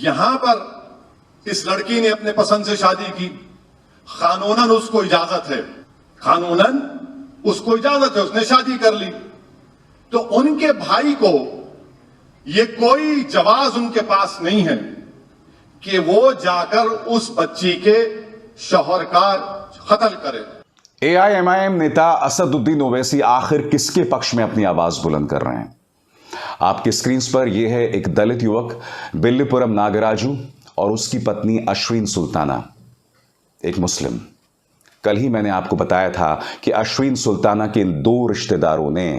यहां पर इस लड़की ने अपने पसंद से शादी की, कानूनन उसको इजाजत है, कानूनन उसको इजाजत है, उसने शादी कर ली। तो उनके भाई को ये कोई जवाज उनके पास नहीं है कि वो जाकर उस बच्ची के शौहर का कत्ल करे। AIMIM नेता असदुद्दीन ओवैसी आखिर किसके पक्ष में अपनी आवाज बुलंद कर रहे हैं? आपकी स्क्रीन पर यह है एक दलित युवक बिल्लीपुरम नागराजू और उसकी पत्नी अश्विन सुल्ताना, एक मुस्लिम। कल ही मैंने आपको बताया था कि अश्विन सुल्ताना के इन दो रिश्तेदारों ने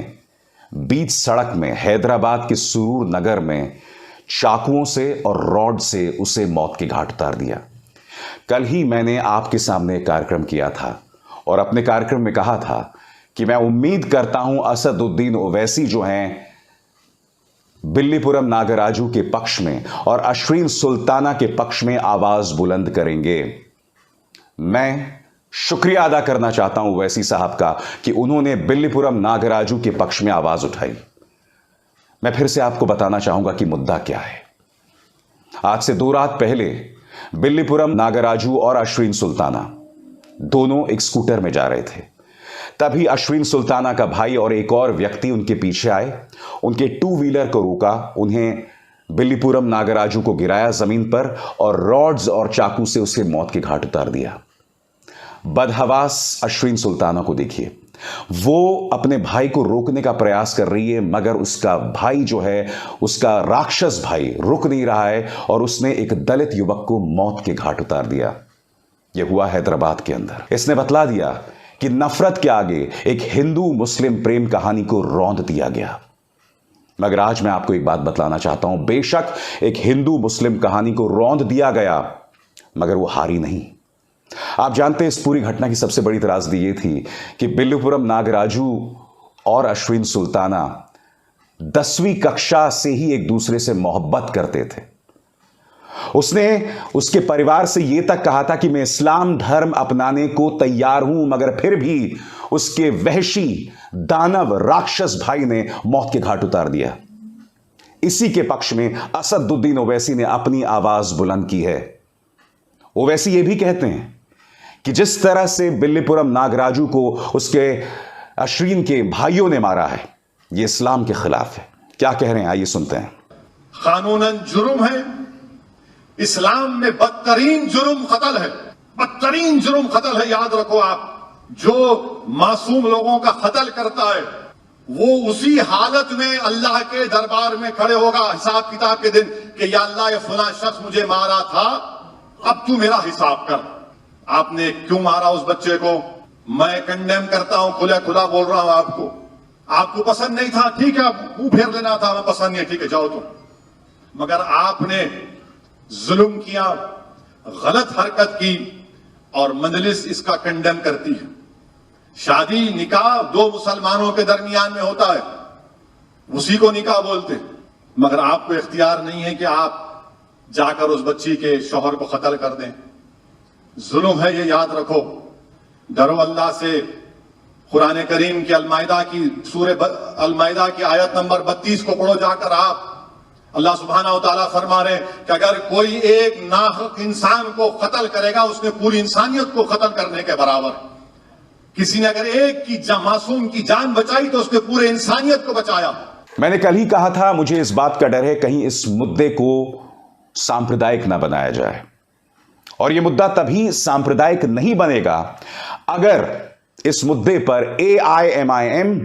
बीच सड़क में हैदराबाद के सुरूर नगर में चाकुओं से और रॉड से उसे मौत के घाट उतार दिया। कल ही मैंने आपके सामने एक कार्यक्रम किया था और अपने कार्यक्रम में कहा था कि मैं उम्मीद करता हूं असदुद्दीन ओवैसी जो हैं बिल्लीपुरम नागराजू के पक्ष में और अश्विन सुल्ताना के पक्ष में आवाज बुलंद करेंगे। मैं शुक्रिया अदा करना चाहता हूं ओवैसी साहब का कि उन्होंने बिल्लीपुरम नागराजू के पक्ष में आवाज उठाई। मैं फिर से आपको बताना चाहूंगा कि मुद्दा क्या है। आज से 2 रात पहले बिल्लीपुरम नागराजू और अश्विन सुल्ताना दोनों एक स्कूटर में जा रहे थे। तभी अश्विन सुल्ताना का भाई और एक और व्यक्ति उनके पीछे आए, उनके 2 व्हीलर को रोका, उन्हें बिल्लीपुरम नागराजू को गिराया जमीन पर और रॉड्स और चाकू से उसे मौत के घाट उतार दिया। बदहवास अश्विन सुल्ताना को देखिए, वो अपने भाई को रोकने का प्रयास कर रही है, मगर उसका भाई जो है, उसका राक्षस भाई रुक नहीं रहा है और उसने एक दलित युवक को मौत के घाट उतार दिया। यह हुआ हैदराबाद के अंदर। इसने बतला दिया कि नफरत के आगे एक हिंदू मुस्लिम प्रेम कहानी को रौंद दिया गया। मगर आज मैं आपको एक बात बतलाना चाहता हूं, बेशक एक हिंदू मुस्लिम कहानी को रौंद दिया गया, मगर वो हारी नहीं। आप जानते हैं इस पूरी घटना की सबसे बड़ी त्रासदी ये थी कि बिल्लीपुरम नागराजू और अश्विन सुल्ताना 10वीं कक्षा से ही एक दूसरे से मोहब्बत करते थे। उसने उसके परिवार से यह तक कहा था कि मैं इस्लाम धर्म अपनाने को तैयार हूं, मगर फिर भी उसके वहशी दानव राक्षस भाई ने मौत के घाट उतार दिया। इसी के पक्ष में असदुद्दीन ओवैसी ने अपनी आवाज बुलंद की है। ओवैसी यह भी कहते हैं कि जिस तरह से बिल्लीपुरम नागराजू को उसके अश्विन के भाइयों ने मारा है, यह इस्लाम के खिलाफ है। क्या कह रहे हैं, आइए सुनते हैं। कानूनन जुर्म है, इस्लाम में बदतरीन जुर्म कत्ल है, बदतरीन जुर्म कत्ल है। याद रखो आप, जो मासूम लोगों का कत्ल करता है वो उसी हालत में अल्लाह के दरबार में खड़े होगा हिसाब किताब के दिन कि या अल्लाह, ये फला शख्स मुझे मारा था, अब तू मेरा हिसाब कर। आपने क्यों मारा उस बच्चे को? मैं कंडेम करता हूं, खुला खुला बोल रहा हूं आपको। आपको पसंद नहीं था, ठीक है, मुंह फेर लेना था, मैं पसंद नहीं है, ठीक है, जाओ तुम। मगर आपने जुल्म किया, गलत हरकत की और मजलिस इसका कंडेम करती है। शादी निकाह 2 मुसलमानों के दरमियान में होता है, उसी को निकाह बोलते, मगर आपको इख्तियार नहीं है कि आप जाकर उस बच्ची के शौहर को कत्ल कर दें। जुल्म है, ये याद रखो। डरो अल्लाह से। कुरान करीम की अलमाइदा की सूरह अलमाइदा की आयत नंबर 32 को पढ़ो जाकर आप। अल्लाह सुब्हानहू तआला फरमा रहे कि अगर कोई एक नाहक इंसान को कत्ल करेगा, उसने पूरी इंसानियत को कत्ल करने के बराबर। किसी ने अगर एक की मासूम की जान बचाई तो उसने पूरे इंसानियत को बचाया। मैंने कल ही कहा था, मुझे इस बात का डर है कहीं इस मुद्दे को सांप्रदायिक ना बनाया जाए, और यह मुद्दा तभी सांप्रदायिक नहीं बनेगा अगर इस मुद्दे पर AIMIM,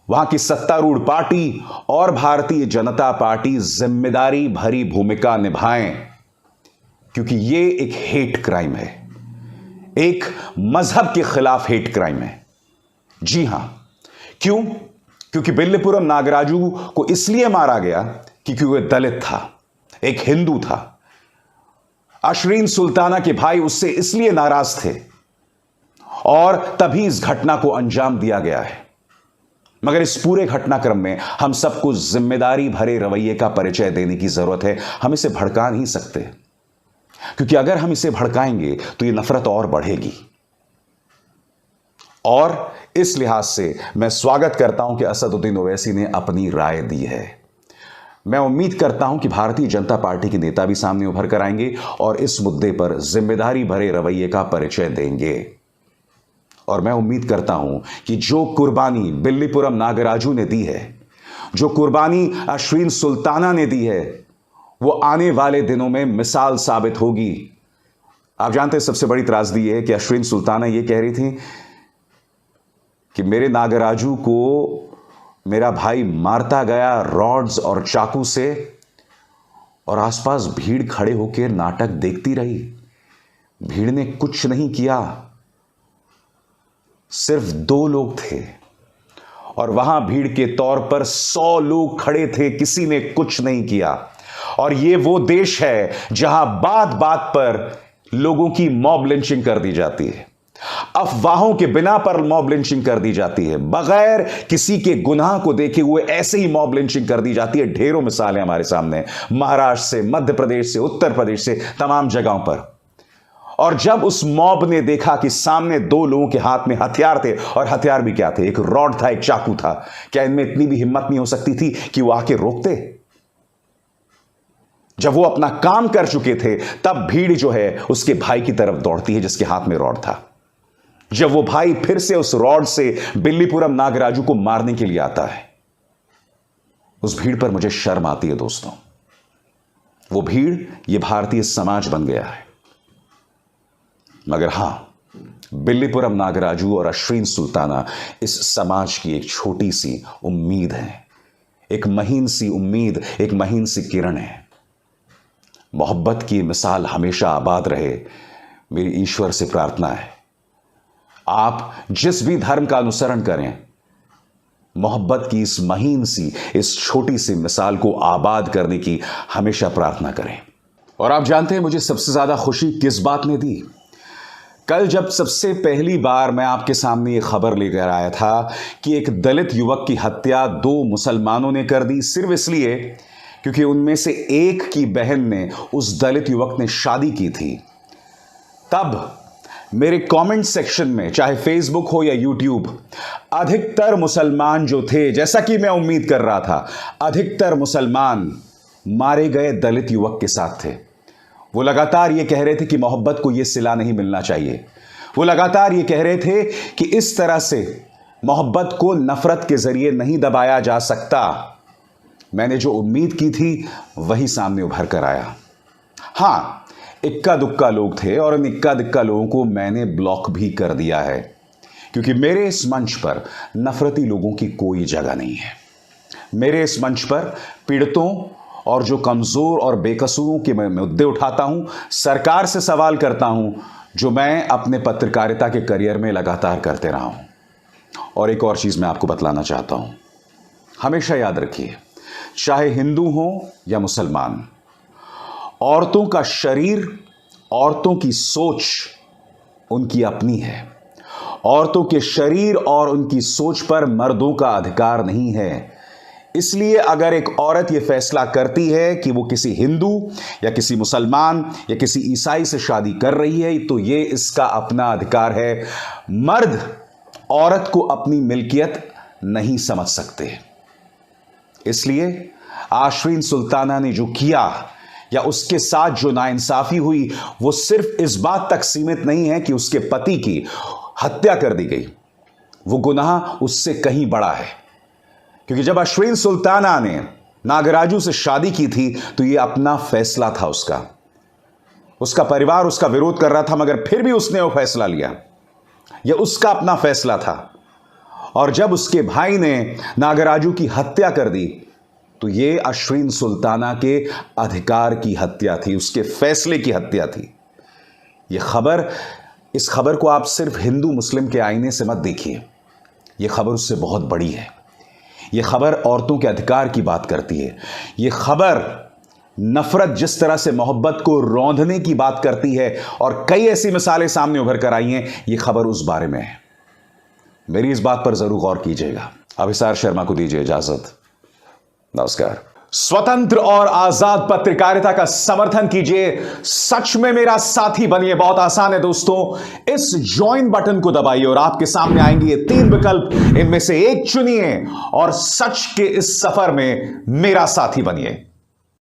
वहां की सत्तारूढ़ पार्टी और भारतीय जनता पार्टी जिम्मेदारी भरी भूमिका निभाएं, क्योंकि यह एक हेट क्राइम है, एक मजहब के खिलाफ हेट क्राइम है। जी हां, क्यों? क्योंकि बिल्लीपुरम नागराजू को इसलिए मारा गया क्योंकि वह दलित था, एक हिंदू था। अश्विन सुल्ताना के भाई उससे इसलिए नाराज थे और तभी इस घटना को अंजाम दिया गया है। मगर इस पूरे घटनाक्रम में हम सबको जिम्मेदारी भरे रवैये का परिचय देने की जरूरत है। हम इसे भड़का नहीं सकते, क्योंकि अगर हम इसे भड़काएंगे तो यह नफरत और बढ़ेगी। और इस लिहाज से मैं स्वागत करता हूं कि असदुद्दीन ओवैसी ने अपनी राय दी है। मैं उम्मीद करता हूं कि भारतीय जनता पार्टी के नेता भी सामने उभर कर आएंगे और इस मुद्दे पर जिम्मेदारी भरे रवैये का परिचय देंगे। और मैं उम्मीद करता हूं कि जो कुर्बानी बिल्लीपुरम नागराजू ने दी है, जो कुर्बानी अश्विन सुल्ताना ने दी है, वो आने वाले दिनों में मिसाल साबित होगी। आप जानते हैं सबसे बड़ी त्रासदी है कि अश्विन सुल्ताना ये कह रही थी कि मेरे नागराजू को मेरा भाई मारता गया रॉड्स और चाकू से, और आसपास भीड़ खड़े होकर नाटक देखती रही। भीड़ ने कुछ नहीं किया, सिर्फ 2 लोग थे और वहां भीड़ के तौर पर 100 लोग खड़े थे, किसी ने कुछ नहीं किया। और ये वो देश है जहां बात बात पर लोगों की मॉब लिंचिंग कर दी जाती है, अफवाहों के बिना पर मॉब लिंचिंग कर दी जाती है, बगैर किसी के गुनाह को देखे हुए ऐसे ही मॉब लिंचिंग कर दी जाती है। ढेरों मिसालें हमारे सामने, महाराष्ट्र से, मध्य प्रदेश से, उत्तर प्रदेश से, तमाम जगहों पर। और जब उस मॉब ने देखा कि सामने 2 लोगों के हाथ में हथियार थे, और हथियार भी क्या थे, एक रॉड था, एक चाकू था, क्या इनमें इतनी भी हिम्मत नहीं हो सकती थी कि वो आके रोकते? जब वो अपना काम कर चुके थे तब भीड़ जो है उसके भाई की तरफ दौड़ती है जिसके हाथ में रॉड था। जब वो भाई फिर से उस रॉड से बिल्लीपुरम नागराजू को मारने के लिए आता है, उस भीड़ पर मुझे शर्म आती है दोस्तों। वो भीड़ ये भारतीय समाज बन गया है। मगर हां, बिल्लीपुरम नागराजू और अश्विन सुल्ताना इस समाज की एक छोटी सी उम्मीद है, एक महीन सी उम्मीद, एक महीन सी किरण है। मोहब्बत की मिसाल हमेशा आबाद रहे, मेरी ईश्वर से प्रार्थना है। आप जिस भी धर्म का अनुसरण करें, मोहब्बत की इस महीन सी, इस छोटी सी मिसाल को आबाद करने की हमेशा प्रार्थना करें। और आप जानते हैं मुझे सबसे ज्यादा खुशी किस बात ने दी? कल जब सबसे पहली बार मैं आपके सामने ये खबर लेकर आया था कि एक दलित युवक की हत्या 2 मुसलमानों ने कर दी, सिर्फ इसलिए क्योंकि उनमें से एक की बहन ने, उस दलित युवक ने शादी की थी। तब मेरे कमेंट सेक्शन में, चाहे फेसबुक हो या यूट्यूब, अधिकतर मुसलमान जो थे, जैसा कि मैं उम्मीद कर रहा था, अधिकतर मुसलमान मारे गए दलित युवक के साथ थे। वो लगातार ये कह रहे थे कि मोहब्बत को ये सिला नहीं मिलना चाहिए। वो लगातार ये कह रहे थे कि इस तरह से मोहब्बत को नफरत के जरिए नहीं दबाया जा सकता। मैंने जो उम्मीद की थी वही सामने उभर कर आया। हां, इक्का दुक्का लोग थे और उन इक्का दुक्का लोगों को मैंने ब्लॉक भी कर दिया है, क्योंकि मेरे इस मंच पर नफरती लोगों की कोई जगह नहीं है। मेरे इस मंच पर पीड़ितों और जो कमजोर और बेकसूरों के मैं मुद्दे उठाता हूं, सरकार से सवाल करता हूं, जो मैं अपने पत्रकारिता के करियर में लगातार करते रहा हूं। और एक और चीज मैं आपको बतलाना चाहता हूं, हमेशा याद रखिए, चाहे हिंदू हो या मुसलमान, औरतों का शरीर, औरतों की सोच उनकी अपनी है। औरतों के शरीर और उनकी सोच पर मर्दों का अधिकार नहीं है। इसलिए अगर एक औरत यह फैसला करती है कि वो किसी हिंदू या किसी मुसलमान या किसी ईसाई से शादी कर रही है, तो ये इसका अपना अधिकार है। मर्द औरत को अपनी मिल्कियत नहीं समझ सकते। इसलिए अश्विन सुल्ताना ने जो किया या उसके साथ जो नाइंसाफी हुई, वो सिर्फ इस बात तक सीमित नहीं है कि उसके पति की हत्या कर दी गई। वो गुनाह उससे कहीं बड़ा है, क्योंकि जब अश्विन सुल्ताना ने नागराजू से शादी की थी तो यह अपना फैसला था उसका। उसका परिवार उसका विरोध कर रहा था, मगर फिर भी उसने वो फैसला लिया। यह उसका अपना फैसला था। और जब उसके भाई ने नागराजू की हत्या कर दी तो यह अश्विन सुल्ताना के अधिकार की हत्या थी, उसके फैसले की हत्या थी। इस खबर को आप सिर्फ हिंदू मुस्लिम के आईने से मत देखिए। यह खबर उससे बहुत बड़ी है। यह खबर औरतों के अधिकार की बात करती है। यह खबर नफरत जिस तरह से मोहब्बत को रौंदने की बात करती है, और कई ऐसी मिसालें सामने उभर कर आई हैं, यह खबर उस बारे में है। मेरी इस बात पर जरूर गौर कीजिएगा। अभिसार शर्मा को दीजिए इजाजत। नमस्कार। स्वतंत्र और आजाद पत्रकारिता का समर्थन कीजिए, सच में मेरा साथी बनिए। बहुत आसान है दोस्तों, इस ज्वाइन बटन को दबाइए और आपके सामने आएंगे ये 3 विकल्प, इनमें से एक चुनिए और सच के इस सफर में मेरा साथी बनिए।